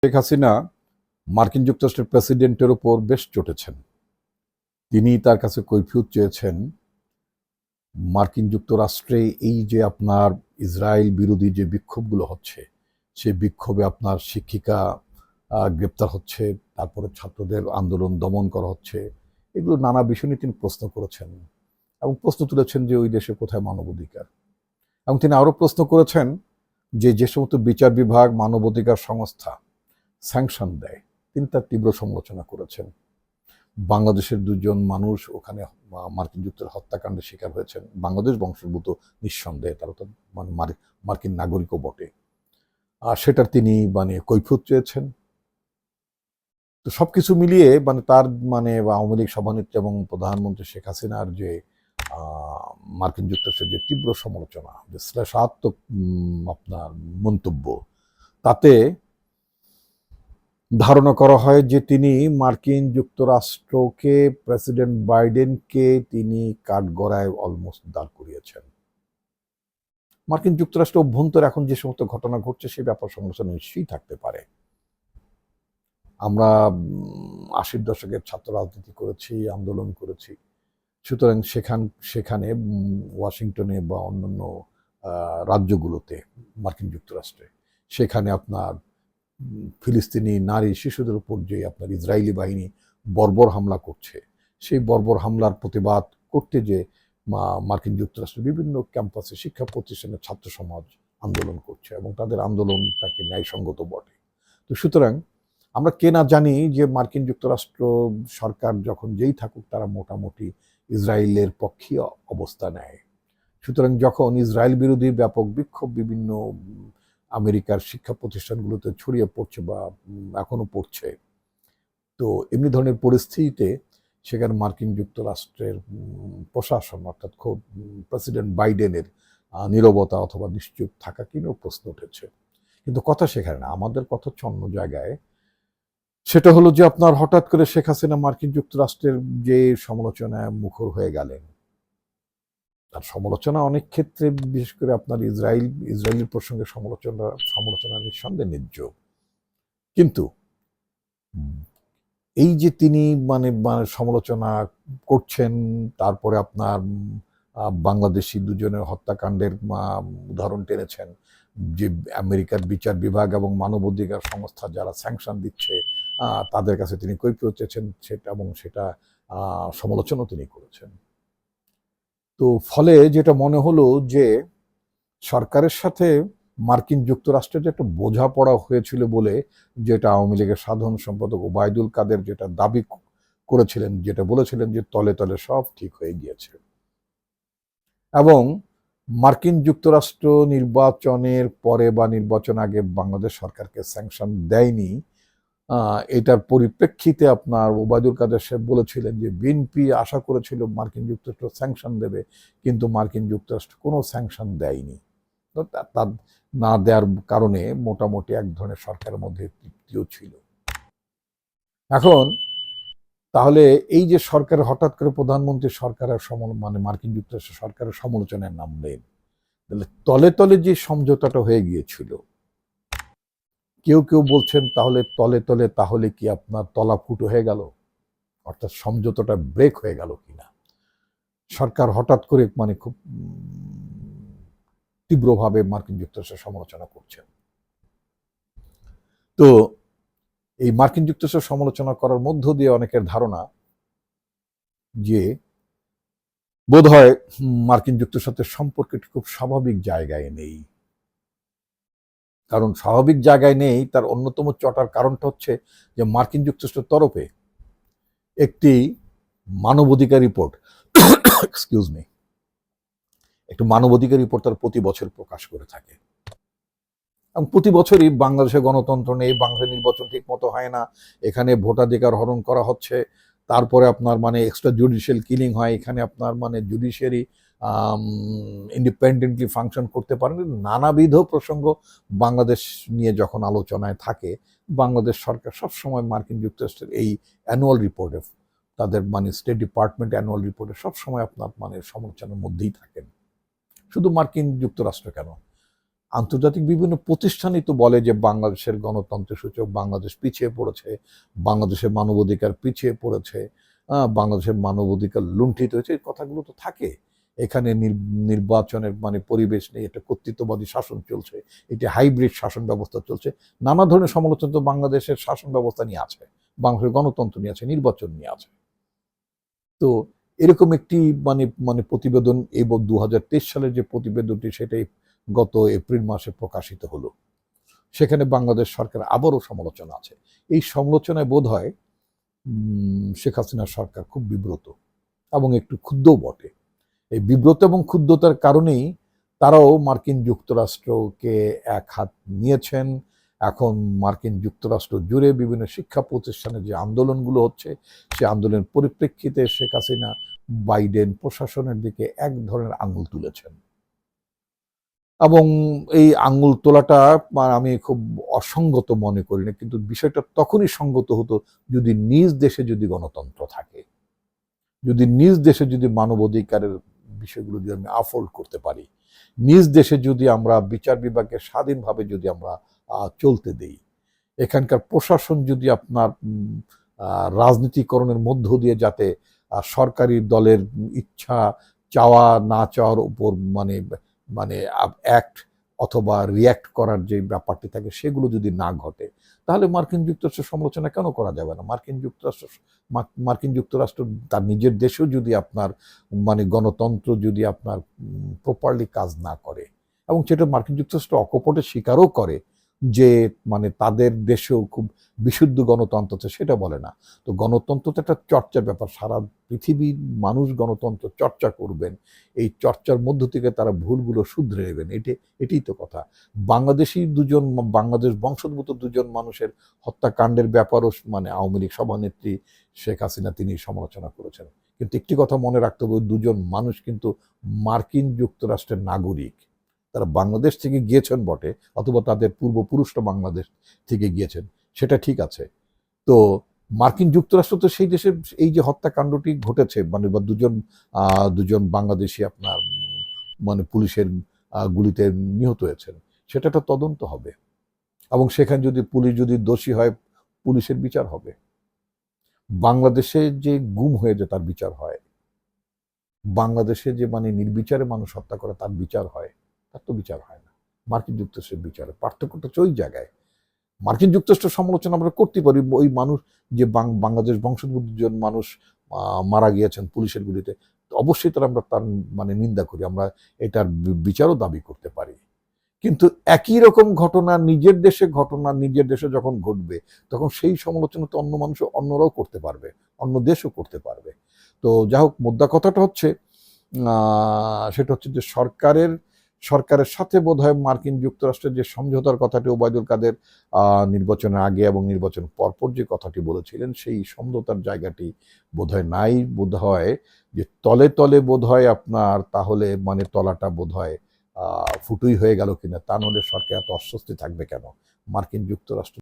শেখ হাসিনা মার্কিন যুক্তরাষ্ট্রের প্রেসিডেন্টের ওপর বেশ চটেছেন। তিনি তার কাছে কৈফিয়ত চেয়েছেন মার্কিন যুক্তরাষ্ট্রে এই যে আপনার ইসরায়েল বিরোধী যে বিক্ষোভগুলো হচ্ছে, সেই বিক্ষোভে আপনার শিক্ষিকা গ্রেপ্তার হচ্ছে, তারপরে ছাত্রদের আন্দোলন দমন করা হচ্ছে, এগুলো নানা বিষয় নিয়ে তিনি প্রশ্ন করেছেন এবং প্রশ্ন তুলেছেন যে ওই দেশে কোথায় মানবাধিকার। এবং তিনি আরও প্রশ্ন করেছেন যে যে সমস্ত বিচার বিভাগ মানবাধিকার সংস্থা স্যাংশন দেয়, তিনি তার তীব্র সমালোচনা করেছেন। বাংলাদেশের দুজন মানুষ ওখানে মার্কিন যুক্তরাষ্ট্রের হত্যাকাণ্ডের শিকার হয়েছেন, বাংলাদেশ বংশোদ্ভূত নিঃসন্দেহে, তারা তো মার্কিন নাগরিকও বটে। আর সেটার তিনি কৈফিয়ত চেয়েছেন। তো সবকিছু মিলিয়ে তার আওয়ামী লীগ সভানেত্রী এবং প্রধানমন্ত্রী শেখ হাসিনার যে মার্কিন যুক্তরাষ্ট্রের যে তীব্র সমালোচনা, যে শ্লেষাত্মক আপনার মন্তব্য, তাতে ধারণা করা হয় যে তিনি মার্কিন যুক্তরাষ্ট্রকে, প্রেসিডেন্ট বাইডেনকে তিনি কাঠগড়ায় অলমোস্ট দাঁড় করিয়েছেন। মার্কিন যুক্তরাষ্ট্র অভ্যন্তরে এখন যে সমস্ত ঘটনা ঘটছে সে ব্যাপার সমালোচনা নিশ্চয়ই থাকতে পারে। আমরা 80-র দশকের ছাত্র রাজনীতি করেছি, আন্দোলন করেছি, সুতরাং সেখানে ওয়াশিংটনে বা অন্যান্য রাজ্যগুলোতে মার্কিন যুক্তরাষ্ট্রে, সেখানে আপনার ফিলিস্তিনি নারী শিশুদের উপর যে আপনার ইসরায়েলি বাহিনী বর্বর হামলা করছে, সেই বর্বর হামলার প্রতিবাদ করতে যে মার্কিন যুক্তরাষ্ট্রের বিভিন্ন ক্যাম্পাসে শিক্ষা প্রতিষ্ঠানের ছাত্র সমাজ আন্দোলন করছে এবং তাদের আন্দোলনটাকে ন্যায়সঙ্গত বটে। তো সুতরাং আমরা কে না জানি যে মার্কিন যুক্তরাষ্ট্র সরকার যখন যেই থাকুক তারা মোটামুটি ইসরায়েলের পক্ষে অবস্থা নেয়। সুতরাং যখন ইসরায়েল বিরোধী ব্যাপক বিক্ষোভ বিভিন্ন আমেরিকার শিক্ষা প্রতিষ্ঠানগুলোতে ছড়িয়ে পড়ছে বা এখনো পড়ছে, তো এমনি ধরনের পরিস্থিতিতে সেখানে মার্কিন যুক্তরাষ্ট্রের প্রশাসন অর্থাৎ খোদ প্রেসিডেন্ট বাইডেনের নীরবতা অথবা নিশ্চুপ থাকা কিনেও প্রশ্ন উঠেছে। কিন্তু কথা সেখানে না, আমাদের কথা হচ্ছে অন্য জায়গায়। সেটা হলো যে আপনার হঠাৎ করে শেখ হাসিনা মার্কিন যুক্তরাষ্ট্রের যে সমালোচনায় মুখর হয়ে গেলেন, তার সমালোচনা অনেক ক্ষেত্রে, বিশেষ করে আপনার ইসরায়েলের প্রসঙ্গে সমালোচনা নিঃসন্দেহে ন্যায্য। কিন্তু এই যে তিনি সমালোচনা করছেন, তারপরে আপনার বাংলাদেশি দুজনের হত্যাকাণ্ডের উদাহরণ টেনেছেন, যে আমেরিকার বিচার বিভাগ এবং মানবাধিকার সংস্থা যারা স্যাংশন দিচ্ছে তাদের কাছে তিনি কৈফিয়ত চেয়েছেন, সেটা সমালোচনা তিনি করেছেন। তো ফলে যেটা মনে হলো যে সরকারের সাথে মার্কিন যুক্তরাষ্ট্রের যে একটা বোঝাপড়া হয়েছিল বলে, যেটা আওয়ামী লীগের সাধারণ সম্পাদক ওবায়দুল কাদের যেটা দাবি করেছিলেন, যেটা বলেছিলেন যে তলে তলে সব ঠিক হয়ে গিয়েছে, এবং মার্কিন যুক্তরাষ্ট্র নির্বাচনের পরে বা নির্বাচন আগে বাংলাদেশ সরকারকে স্যাংশন দেয়নি, এটার পরিপ্রেক্ষিতে আপনার ওবায়দুল কাদের সাহেব বলেছিলেন যে বিএনপি আশা করেছিল মার্কিন যুক্তরাষ্ট্র স্যাংশন দেবে, কিন্তু মার্কিন যুক্তরাষ্ট্র কোনো স্যাংশন দেয়নি। তার না দেওয়ার কারণে মোটামুটি এক ধরনের সরকারের মধ্যে তৃপ্তিও ছিল। এখন তাহলে এই যে সরকার হঠাৎ করে প্রধানমন্ত্রী সরকারের মার্কিন যুক্তরাষ্ট্র সরকারের সমালোচনায় নামলেন, তাহলে তলে তলে যে সমঝোতাটা হয়ে গিয়েছিল, কেউ কেউ বলছেন তাহলে তলে তলে তাহলে কি আপনার তলা ফুটো হয়ে গেল, অর্থাৎ সমঝোতাটা ব্রেক হয়ে গেল কিনা। সরকার হঠাৎ করে খুব তীব্রভাবে মার্কিন যুক্তরাষ্ট্রের সমালোচনা করছেন। তো এই মার্কিন যুক্তরাষ্ট্রের সমালোচনা করার মধ্য দিয়ে অনেকের ধারণা যে বোধহয় মার্কিন যুক্তরাষ্ট্রের সম্পর্কটি খুব স্বাভাবিক জায়গায় নেই। কারণ স্বাভাবিক জায়গায় নেই তার অন্যতম চটার কারণটা হচ্ছে যে মার্কিন যুক্তরাষ্ট্রের তরফে একটি মানবাধিকার রিপোর্ট এক্সকিউজ মি একটি মানবাধিকার রিপোর্ট তার প্রতি বছর প্রকাশ করে থাকে, এবং প্রতি বছরই বাংলাদেশে গণতন্ত্র নেই, বাংলাদেশের নির্বাচন ঠিক মতো হয় না, এখানে ভোটাধিকার হরণ করা হচ্ছে, তারপরে আপনার এক্সট্রা জুডিশিয়াল কিলিং হয়, এখানে আপনার জুডিশিয়ারি ইন্ডিপেন্ডেন্টলি ফাংশন করতে পারেন, নানাবিধ প্রসঙ্গ বাংলাদেশ নিয়ে যখন আলোচনায় থাকে, বাংলাদেশ সরকার সবসময় মার্কিন যুক্তরাষ্ট্রের এই অ্যানুয়াল রিপোর্টে, তাদের স্টেট ডিপার্টমেন্ট অ্যানুয়াল রিপোর্টে সবসময় আপনার সমালোচনার মধ্যেই থাকেন। শুধু মার্কিন যুক্তরাষ্ট্র কেন, আন্তর্জাতিক বিভিন্ন প্রতিষ্ঠানই তো বলে যে বাংলাদেশের গণতন্ত্রের সূচক, বাংলাদেশ পিছিয়ে পড়েছে, বাংলাদেশের মানবাধিকার পিছিয়ে পড়েছে, বাংলাদেশের মানবাধিকার লুণ্ঠিত হয়েছে, এই কথাগুলো তো থাকে। এখানে নির্বাচনের মানে পরিবেশ নেই, এটা কর্তৃত্ববাদী শাসন চলছে, এটি হাইব্রিড শাসন ব্যবস্থা চলছে, নানা ধরনের সমালোচনা তো বাংলাদেশের শাসন ব্যবস্থা নিয়ে আছে, বাংলাদেশের গণতন্ত্র নিয়ে আছে, নির্বাচন নিয়ে আছে। তো এরকম একটি মানে মানে প্রতিবেদন এবং 2023 সালের যে প্রতিবেদনটি সেটাই গত এপ্রিল মাসে প্রকাশিত হলো। সেখানে বাংলাদেশ সরকার আবারও সমালোচনা আছে। এই সমালোচনায় বোধ হয় শেখ হাসিনার সরকার খুব বিব্রত এবং একটু ক্ষুব্ধও বটে। এই বিব্রত এবং ক্ষুব্ধতার কারণেই তারাও মার্কিন যুক্তরাষ্ট্রকে এক হাত নিয়েছেন। এখন মার্কিন যুক্তরাষ্ট্র জুড়ে বিভিন্ন শিক্ষা প্রতিষ্ঠানে যে আন্দোলনগুলো হচ্ছে, সে আন্দোলনের পরিপ্রেক্ষিতে শেখ হাসিনা বাইডেন প্রশাসনের দিকে এক ধরনের আঙুল তুলেছেন। এবং এই আঙুল তোলাটা আমি খুব অসঙ্গত মনে করি না, কিন্তু বিষয়টা তখনই সঙ্গত হতো যদি নিজ দেশে যদি গণতন্ত্র থাকে, যদি নিজ দেশে যদি মানবাধিকারের বিষয়গুলো যদি আমি আফোল্ড করতে পারি, নিজ দেশে যদি আমরা বিচার বিভাগকে স্বাধীনভাবে যদি আমরা চলতে দেই, এখানকার প্রশাসন যদি আপনার রাজনীতিকরণের মধ্য দিয়ে যাতে সরকারি দলের ইচ্ছা চাওয়া না চাওয়ার উপর মানে মানে অ্যাক্ট অথবা রিয়্যাক্ট করার যে ব্যাপারটি থাকে সেগুলো যদি না ঘটে, তাহলে মার্কিন যুক্তরাষ্ট্রের সমালোচনা কেন করা যাবে না? মার্কিন যুক্তরাষ্ট্র তার নিজের দেশেও যদি আপনার মানে গণতন্ত্র যদি আপনার প্রপারলি কাজ না করে, এবং সেটা মার্কিন যুক্তরাষ্ট্র অকপটে স্বীকারও করে যে মানে তাদের দেশেও খুব বিশুদ্ধ গণতন্ত্র আছে, সেটা বলে না। তো গণতন্ত্র তো একটা চর্চার ব্যাপার, সারা পৃথিবীর মানুষ গণতন্ত্র চর্চা করবেন, এই চর্চার মধ্য থেকে তারা ভুলগুলো শুধরে নেবেন, এটাই তো কথা। বাংলাদেশ বংশোদ্ভূত দুজন মানুষের হত্যাকাণ্ডের ব্যাপারও মানে আওয়ামী লীগ সভানেত্রী শেখ হাসিনা তিনি সমালোচনা করেছেন, কিন্তু একটি কথা মনে রাখতে হবে, দুজন মানুষ কিন্তু মার্কিন যুক্তরাষ্ট্রের নাগরিক। তারা বাংলাদেশ থেকে গিয়েছেন বটে, অথবা তাদের পূর্বপুরুষরা বাংলাদেশ থেকে গিয়েছেন, সেটা ঠিক আছে। তো মার্কিন যুক্তরাষ্ট্র তো সেই দেশের এই যে হত্যাকাণ্ডটি ঘটেছে মানে বা দুজন বাংলাদেশি আপনার মানে পুলিশের গুলিতে নিহত হয়েছেন, সেটা একটা তদন্ত হবে, এবং সেখানে যদি পুলিশ যদি দোষী হয় পুলিশের বিচার হবে। বাংলাদেশে যে গুম হয়ে যায় তার বিচার হয়, বাংলাদেশে যে মানে নির্বিচারে মানুষ হত্যা করে তার বিচার হয়, তার তো বিচার হয় না। মার্কিন যুক্তরাষ্ট্রের বিচারে পার্থক্যটা হচ্ছে ওই জায়গায়। মার্কিন যুক্তরাষ্ট্রের সমালোচনা আমরা করতে পারি, ওই মানুষ যে বাংলাদেশ বংশোদ্ভূত জন মানুষ মারা গিয়েছেন পুলিশের গুলিতে, অবশ্যই আমরা তার মানে নিন্দা করি, আমরা এটার বিচারও দাবি করতে পারি। কিন্তু একই রকম ঘটনা নিজের দেশে যখন ঘটবে, তখন সেই সমালোচনা তো অন্যরাও করতে পারবে, অন্য দেশও করতে পারবে। তো যাই হোক, মোদ্দা কথাটা হচ্ছে সেটা হচ্ছে যে সরকারের সাথে বোধহয় মার্কিন যুক্তরাষ্ট্রের যে সমঝোতার কথাটি ওবায়দুল কাদের নির্বাচনের আগে এবং নির্বাচন পরপর যে কথাটি বলেছিলেন, সেই সমঝোতার জায়গাটি বোধহয় নাই। বোধহয় যে তলে তলে বোধহয় আপনার তাহলে মানে তলাটা বোধহয় ফুটুই হয়ে গেল কিনা, তা নাহলে সরকার এত অস্বস্তি থাকবে কেন? মার্কিন যুক্তরাষ্ট্র